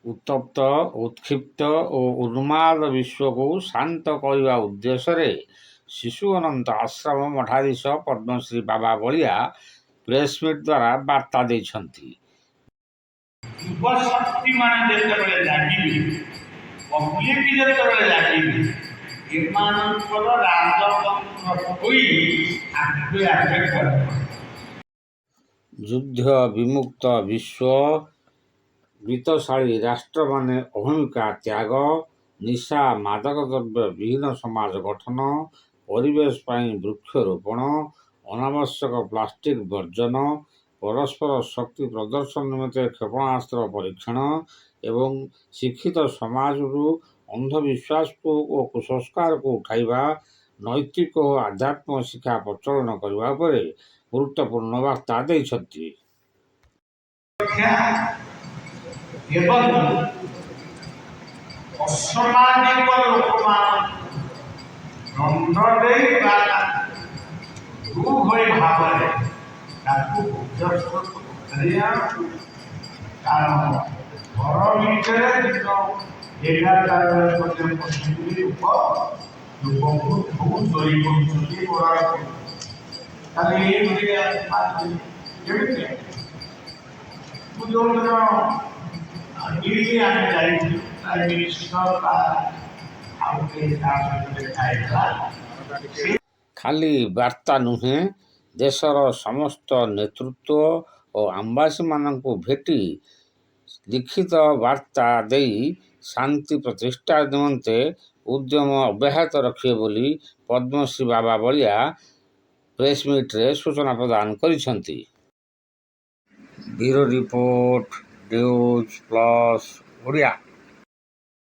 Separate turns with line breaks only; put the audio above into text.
ଉତ୍ତପ୍ତ, ଉତ୍କ୍ଷିପ୍ତ ଓ ଉନ୍ମାଦ ବିଶ୍ୱକୁ ଶାନ୍ତ କରିବା ଉଦ୍ଦେଶ୍ୟରେ ଶିଶୁ ଅନନ୍ତ ଆଶ୍ରମ ମଠାଧୀଶ ପଦ୍ମଶ୍ରୀ ବାବା ବଳିଆ ପ୍ରେସମିଟ୍ ଦ୍ୱାରା ବାର୍ତ୍ତା ଦେଇଛନ୍ତି।
ଯୁବଶକ୍ତିମାନେ ଯେତେବେଳେ ଲାଗିବେ, ପବ୍ଲିକ ଯେତେବେଳେ ଲାଗିବେ, ଏମାନଙ୍କର ରାଜତନ୍ତ୍ର ହୋଇ ଆଗେ ଆଗେ କରିବ।
ଯୁଦ୍ଧ ବିମୁକ୍ତ ବିଶ୍ୱ, ବିତ୍ତଶାଳୀ ରାଷ୍ଟ୍ରମାନେ ଅହମିକା ତ୍ୟାଗ, ନିଶା ମାଦକ ଦ୍ରବ୍ୟ ବିହୀନ ସମାଜ ଗଠନ, ପରିବେଶ ପାଇଁ ବୃକ୍ଷରୋପଣ, ଅନାବଶ୍ୟକ ପ୍ଲାଷ୍ଟିକ ବର୍ଜନ, ପରସ୍ପର ଶକ୍ତି ପ୍ରଦର୍ଶନ ନିମନ୍ତେ କ୍ଷେପଣାସ୍ତ୍ର ପରୀକ୍ଷଣ ଏବଂ ଶିକ୍ଷିତ ସମାଜରୁ ଅନ୍ଧବିଶ୍ୱାସକୁ ଓ କୁସଂସ୍କାରକୁ ଉଠାଇବା, ନୈତିକ ଓ ଆଧ୍ୟାତ୍ମିକ ଶିକ୍ଷା ପ୍ରଚଳନ କରିବା ଉପରେ ଗୁରୁତ୍ୱପୂର୍ଣ୍ଣ ବାର୍ତ୍ତା ଦେଇଛନ୍ତି।
ଏବଂ ଅସାମାଜିକ ଲୋକମାନଙ୍କୁ ଦଣ୍ଡ ଦେଇ ବା ଭଳି ଭାବରେ ତାକୁ କାରଣ ଘର ଭିତରେ ଦିନ 11ଟା ବେଳେ ପର୍ଯ୍ୟନ୍ତ ଲୋକଙ୍କୁ ବହୁତ ଚୋରି କରୁଛନ୍ତି। ତାହେଲେ କେମିତି ମୁଁ ଯୋଉଦିନ ଦିଲ୍ଲୀ ଆମେ ଯାଇଥିଲୁ, ପ୍ରାଇମ୍ ମିନିଷ୍ଟର ଆଉ ତା ସହିତ ଦେଖା ହେଇଥିଲା।
ଖାଲି ବାର୍ତ୍ତା ନୁହେଁ, ଦେଶର ସମସ୍ତ ନେତୃତ୍ୱ ଓ ଆମ୍ବାସୀମାନଙ୍କୁ ଭେଟି ଲିଖିତ ବାର୍ତ୍ତା ଦେଇ ଶାନ୍ତି ପ୍ରତିଷ୍ଠା ନିମନ୍ତେ ଉଦ୍ୟମ ଅବ୍ୟାହତ ରଖିବେ ବୋଲି ପଦ୍ମଶ୍ରୀ ବାବା ବଳିଆ ପ୍ରେସମିଟ୍ରେ ସୂଚନା ପ୍ରଦାନ କରିଛନ୍ତି। Bureau report, news plus Odia.